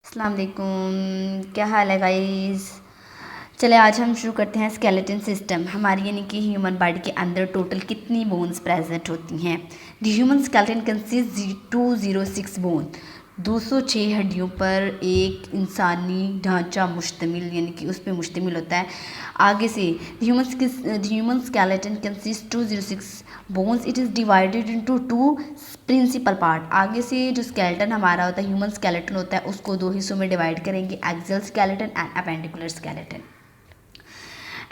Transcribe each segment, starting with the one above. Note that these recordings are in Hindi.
अस्सलाम वालेकुम, क्या हाल है गाइस। चले आज हम शुरू करते हैं स्केलेटन सिस्टम। हमारी यानी कि ह्यूमन बॉडी के अंदर टोटल कितनी बोन्स प्रेजेंट होती हैं। The human skeleton consist 206 bone, 206 हड्डियों पर एक इंसानी ढांचा मुश्तमिल यानी कि उस पर मुश्तमिल होता है। आगे से human skeleton consist 206 bones, it is divided into two principal part. आगे से जो स्केलेटन हमारा होता है, ह्यूमन स्केलेटन होता है, उसको दो हिस्सों में डिवाइड करेंगे, axial skeleton and appendicular skeleton.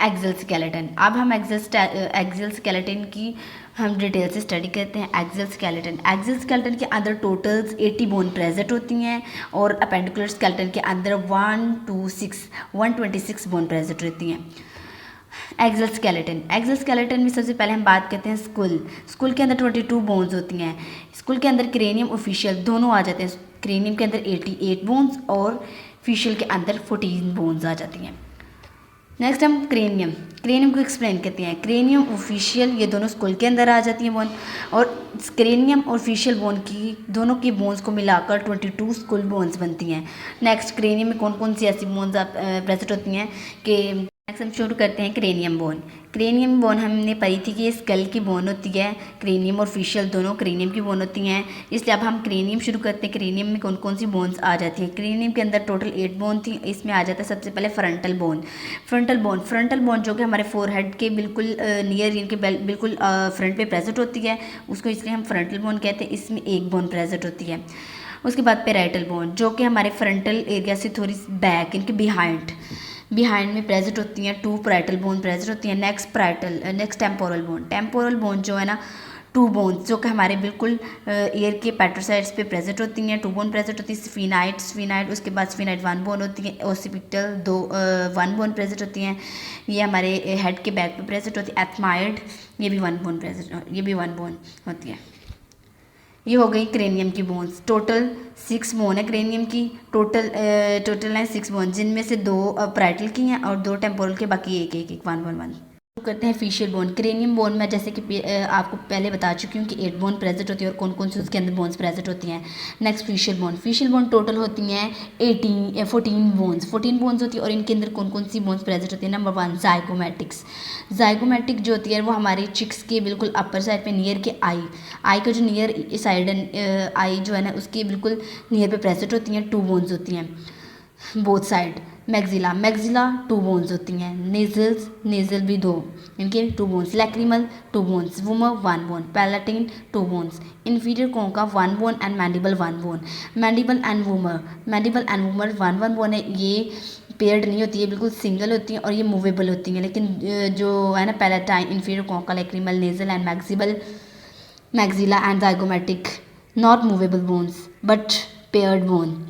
Axial skeleton, अब हम एक्सियल स्केलेटन की हम डिटेल से स्टडी करते हैं। एक्सियल स्केलेटन के अंदर टोटल्स 80 बोन प्रेजेंट होती हैं और अपेंडिकुलर स्केलेटन के अंदर 126 बोन प्रेजेंट होती हैं। एक्सियल स्केलेटन में सबसे पहले हम बात करते हैं स्कुल के अंदर 22 बोन्स होती हैं। स्कुल के अंदर क्रेनियम और फेशियल दोनों आ जाते हैं। क्रेनियम के अंदर 88 बोन्स और फेशियल के अंदर 14 बोन्स आ जाती हैं। नेक्स्ट हम क्रेनियम को एक्सप्लेन करते हैं। क्रेनियम और फेशियल ये दोनों स्कुल के अंदर आ जाती हैं बोन, और क्रेनियम और फेशियल बोन की दोनों की बोन्स को मिलाकर 22 स्कुल बोन्स बनती हैं। नेक्स्ट क्रेनियम में कौन कौन सी ऐसी बोन्स प्रेजेंट होती हैं कि नेक्स्ट हम शुरू करते हैं क्रेनियम बोन हमने पढ़ी थी कि ये स्कल की बोन होती है। क्रेनियम और फेशियल दोनों क्रेनियम की बोन होती हैं, इसलिए अब हम क्रेनियम शुरू करते हैं। क्रेनियम में कौन कौन सी बोन्स आ जाती हैं। क्रेनियम के अंदर टोटल 8 बोन थी, इसमें आ जाता है सबसे पहले फ्रंटल बोन जो कि हमारे फोरहेड के बिल्कुल नियर इनके बिल्कुल फ्रंट पे प्रेजेंट होती है, उसको इसलिए हम फ्रंटल बोन कहते हैं। इसमें एक बोन प्रेजेंट होती है। उसके बाद पेराइटल बोन जो कि हमारे फ्रंटल एरिया से थोड़ी बैक इनके बिहाइंड में प्रेजेंट होती हैं। 2 पैराइटल बोन प्रेजेंट होती हैं। नेक्स्ट टेम्पोरल बोन जो है ना, 2 बोन्स जो कि हमारे बिल्कुल ईयर के पेट्रोसाइड्स पे प्रेजेंट होती हैं। 2 बोन प्रेजेंट होती है। स्फीनाइट उसके बाद स्फीनाइट 1 बोन होती है। ओसिपिटल 1 बोन प्रेजेंट होती हैं, ये हमारे हेड के बैक पे प्रेजेंट होती है। एथमाइड ये भी 1 बोन होती है। ये हो गई क्रेनियम की बोन्स। टोटल 6 बोन है क्रेनियम की। टोटल है 6 बोन, जिनमें से 2 पैराइटल की हैं और 2 टेम्पोरल के, बाकी एक 1 करते हैं फेशियल बोन। क्रेनियम बोन में जैसे कि आपको पहले बता चुकी हूँ कि 8 बोन प्रेजेंट होती है और कौन कौन सी उसके अंदर बोन्स प्रेजेंट होती हैं। नेक्स्ट फेशियल बोन टोटल होती हैं 14 बोन्स होती है, और इनके अंदर कौन कौन सी बोन्स प्रेजेंट होती है। नंबर 1 जाइगोमेटिक जो होती है वो हमारे चिक्स के बिल्कुल अपर साइड पे नियर के आई का जो नियर साइड आई जो है ना, उसके बिल्कुल नियर पे प्रेजेंट होती हैं। 2 बोन्स होती हैं बोथ साइड। मैक्सिला 2 बोन्स होती हैं। नेजल भी 2, इनके 2 bones. Lacrimal 2 bones. Vomer 1 bone. Palatine 2 bones. Inferior concha 1 bone and mandible 1 bone. Mandible and vomer 1 bone है। ये पेयर्ड नहीं होती है, बिल्कुल सिंगल होती हैं और ये मूवेबल होती हैं। लेकिन जो है ना palatine, inferior concha, lacrimal, nasal and maxilla and zygomatic not movable bones but paired bone.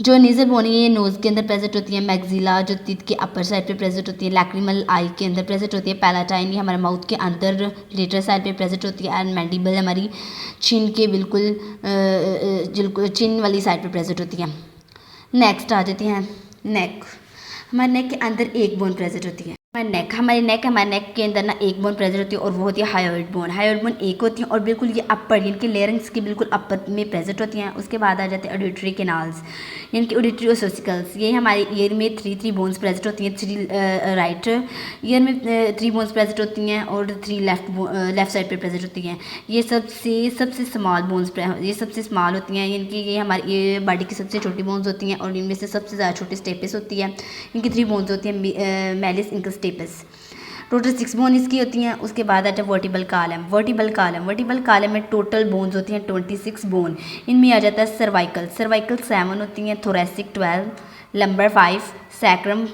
जो नेजल बोन है ये नोज़ के अंदर प्रेजेंट होती है। मैक्सिला जो टीथ के अपर साइड पे प्रेजेंट होती है। लैक्रिमल आई के अंदर प्रेजेंट होती है। पैलाटाइन ये हमारे माउथ के अंदर लेटर साइड पे प्रेजेंट होती है। एंड मैंडिबल हमारी चिन के बिल्कुल चिन वाली साइड पे प्रेजेंट होती है। नेक्स्ट आ जाती हैं नेक। हमारे नेक के अंदर एक बोन प्रेजेंट होती है। हमारे नेक के अंदर ना एक बोन प्रेजेंट होती है और वो होती है हायोइड बोन एक होती है और बिल्कुल ये अपर इनके लेरिंग्स के बिल्कुल अपर में प्रेजेंट होती हैं। उसके बाद आ जाते हैं ऑडिटरी कैनाल्स, इनकी ऑडिटरी ओसिकल्स। ये हमारे ईयर में 3 बोन्स प्रेजेंट होती हैं। 3 राइट ईयर में 3 बोन्स प्रेजेंट होती हैं और 3 लेफ्ट साइड पे प्रेजेंट होती हैं। ये सबसे स्मॉल बोन्स ये सबसे स्मॉल होती हैं। इनकी ये हमारी ये बॉडी की सबसे छोटी बोन्स होती हैं और इनमें से सबसे ज़्यादा छोटी स्टेपस होती है। इनकी 3 बोन्स होती हैं, malleus, incus, stapes. Total 6 bone इसकी होती हैं। उसके बाद आता है वर्टिबल कॉलम में टोटल बोन्स होती हैं 26 बोन। इनमें आ जाता है सर्वाइकल 7 होती हैं। Thoracic 12, lumbar 5, sacrum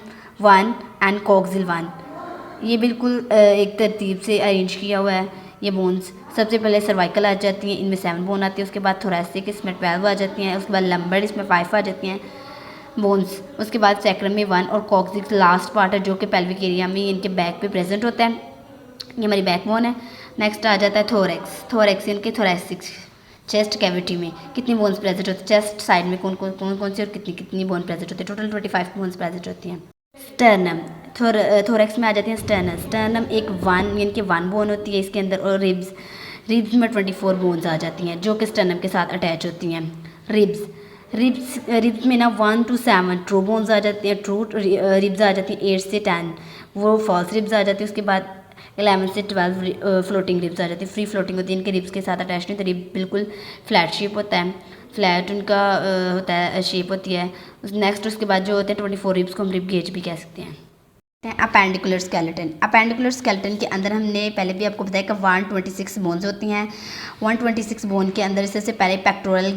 1 and coccyx 1। ये बिल्कुल एक तरतीब से अरेंज किया हुआ है। ये बोन्स सबसे पहले सर्वाइकल आ जाती हैं, इनमें 7 बोन आती है। उसके बाद थोरेसिक इसमें 12 आ जाती हैं। उसके बाद लंबर इसमें 5 आ जाती हैं बोन्स। उसके बाद सैक्रम में 1 और कॉक्सिक्स लास्ट पार्ट है जो कि पेल्विक एरिया में इनके बैक पे प्रेजेंट होता है। ये हमारी बैक बोन है। नेक्स्ट आ जाता है थोरेक्स इनके थोरेसिक चेस्ट कैविटी में कितनी बोन्स प्रेजेंट होती है। चेस्ट साइड में कौन कौन सी और कितनी बोन प्रेजेंट होती है। टोटल 25 बोन्स प्रेजेंट होती हैं। स्टर्नम थोरेक्स में आ जाती हैं स्टर्नम एक 1 बोन होती है इसके अंदर, और रिब्स में 24 बोन्स आ जाती हैं जो कि स्टर्नम के साथ अटैच होती हैं। रिब्स रिब्स में ना 1 to 7 ट्रू बोन्स आ जाती हैं, ट्रू रिब्स आ जाती हैं, 8 से 10 वो फॉल्स रिब्स आ जाती है। उसके बाद 11 से 12 फ्लोटिंग रिब्स आ जाती है, फ्री फ्लोटिंग होती है, इनके रिब्स के साथ अटैच नहीं होते, रिब बिल्कुल फ्लैट शेप होता है, फ्लैट उनका होता है, शेप होती है। नेक्स्ट उसके बाद जो होते हैं 24 रिब्स को हम रिब गेज भी कह सकते हैं। Appendicular skeleton. अपेंडिकुलर स्केलेटन के अंदर हमने पहले भी आपको बताया कि 126 बोन्स होती हैं। 126 बोन के अंदर सबसे पहले पेक्टोरल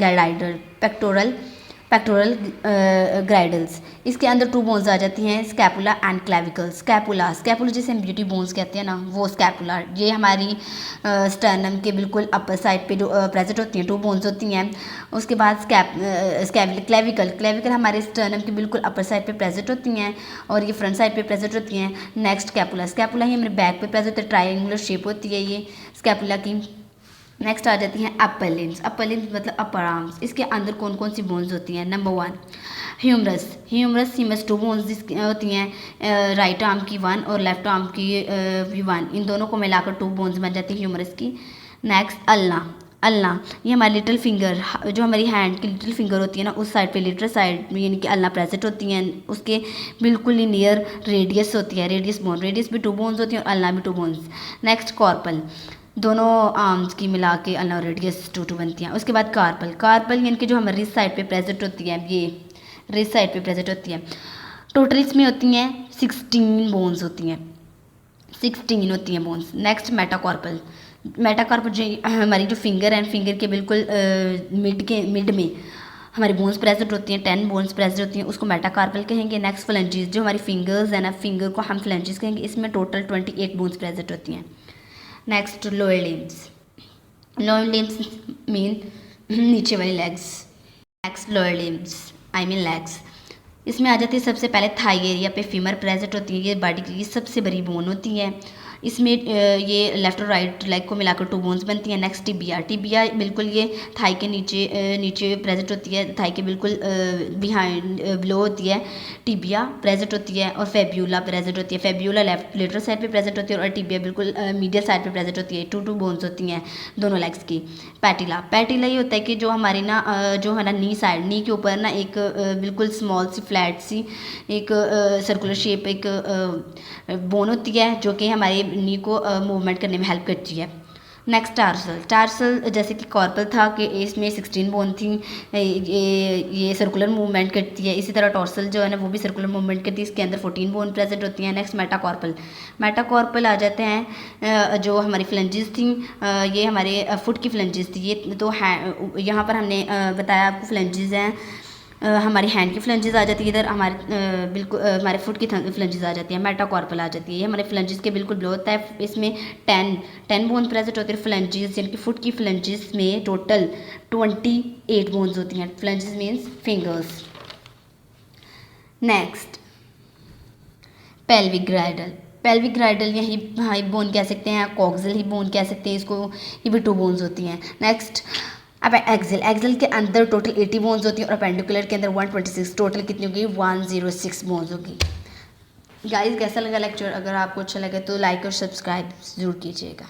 ग्राइडल्स, इसके अंदर 2 बोन्स आ जाती हैं, स्कैपुला एंड क्लेविकल। स्कैपुला जैसे हम ब्यूटी बोन्स कहते हैं ना, वो स्कैपुला ये हमारी स्टर्नम के बिल्कुल अपर साइड पे प्रेजेंट होती हैं, 2 बोन्स होती हैं। उसके बाद क्लेविकल हमारे स्टर्नम के बिल्कुल अपर साइड पे प्रेजेंट होती हैं और ये फ्रंट साइड पे प्रेजेंट होती हैं। नेक्स्ट स्कैपुला ही हमारे बैक पे प्रेजेंट होती है, ट्रायंगुलर शेप होती है ये स्कैपुला की। नेक्स्ट आ जाती हैं अपर लिम्स मतलब अपर आर्म्स, इसके अंदर कौन कौन सी बोन्स होती हैं। नंबर 1 ह्यूमरस 2 बोन्स होती हैं, राइट आर्म की 1 और लेफ्ट आर्म की भी 1, इन दोनों को मिलाकर 2 बोन्स बन जाती हैं ह्यूमरस की। नेक्स्ट अल्ना ये हमारी लिटिल फिंगर, जो हमारी हैंड की लिटिल फिंगर होती है ना, उस साइड पे लिटिल साइड में यानी कि अल्ना प्रेजेंट होती हैं, उसके बिल्कुल ही नियर रेडियस होती है, रेडियस भी 2 बोन्स होती हैं और अल्ना भी 2 बोन्स। नेक्स्ट कॉर्पल, दोनों आर्म्स की मिला के अल्ना रेडियस 2 बनती हैं। उसके बाद कार्पल यानी कि जो हमारी रिस्ट साइड पे प्रेजेंट होती है, ये रिस्ट साइड पे प्रेजेंट होती है। टोटल इसमें होती हैं 16 बोन्स होती हैं, 16 होती हैं बोन्स। नेक्स्ट मेटाकॉर्पल जो हमारी जो फिंगर है, फिंगर के बिल्कुल मिड में हमारी बोन्स प्रेजेंट होती हैं, 10 बोन्स प्रेजेंट होती हैं, उसको मेटाकार्पल कहेंगे। नेक्स्ट फ्लेंजेस, जो हमारी फिंगर्स है ना, फिंगर को हम फ्लेंजेस कहेंगे, इसमें टोटल 28 बोन्स प्रेजेंट होती हैं। नेक्स्ट लोअर लिम्स मीन नीचे वाली legs. Next lower limbs I mean legs, इसमें आ जाती है सबसे पहले थाई एरिया पे फीमर प्रेजेंट होती है, ये बॉडी की सबसे बड़ी बोन होती है, इसमें ये लेफ्ट और राइट लेग को मिलाकर 2 बोन्स बनती हैं। नेक्स्ट टिबिया बिल्कुल ये थाई के नीचे प्रेजेंट होती है, थाई के बिल्कुल बिहाइंड बिलो होती है, टिबिया प्रेजेंट होती है और फेब्यूला प्रेजेंट होती है। फेब्यूला लेफ्ट लेटरल साइड पे प्रेजेंट होती है और टिबिया बिल्कुल मीडियल साइड पे प्रेजेंट होती है। 2 बोन्स होती हैं दोनों लेग्स की। पैटिला ये होता है कि जो हमारी ना जो हमारा नी के ऊपर ना एक बिल्कुल स्मॉल सी फ्लैट सी एक सर्कुलर शेप एक बोन होती है, जो कि हमारे नी को मूवमेंट करने में हेल्प करती है। नेक्स्ट टार्सल जैसे कि कॉर्पल था कि इसमें 16 बोन थी, ये सर्कुलर मूवमेंट करती है, इसी तरह टॉर्सल जो है ना वो भी सर्कुलर मूवमेंट करती है, इसके अंदर 14 बोन प्रेजेंट होती हैं। नेक्स्ट मेटाकॉर्पल आ जाते हैं, जो हमारी फ्लेंजेस थी, ये हमारे फुट की फ्लेंजेस थी, ये तो है यहाँ पर हमने बताया आपको फ्लेंजेस हैं, हमारी हैंड की फ्लेंजेस आ जाती है, इधर हमारे बिल्कुल हमारे फुट की फ्लेंजेस आ जाती है, मेटाकॉर्पल आ जाती है, ये हमारे फ्लेंजेस के बिल्कुल बिलो होता है, इसमें 10 बोन प्रेजेंट होते हैं फ्लेंजेस, जिनकी फुट की फ्लेंजेस में टोटल 28 बोन्स होती हैं। Phalanges means fingers. Next pelvic girdle या हिप बोन कह सकते हैं, कॉक्सिल हिप बोन कह सकते हैं इसको, ये भी 2 बोन्स होती हैं। नेक्स्ट अब एक्सेल के अंदर टोटल 80 बोन्स होती हैं और अपेंडिकुलर के अंदर 126, टोटल कितनी होगी 106 बोन्स होगी। गाइस कैसा लगा लेक्चर, अगर आपको अच्छा लगे तो लाइक और सब्सक्राइब ज़रूर कीजिएगा।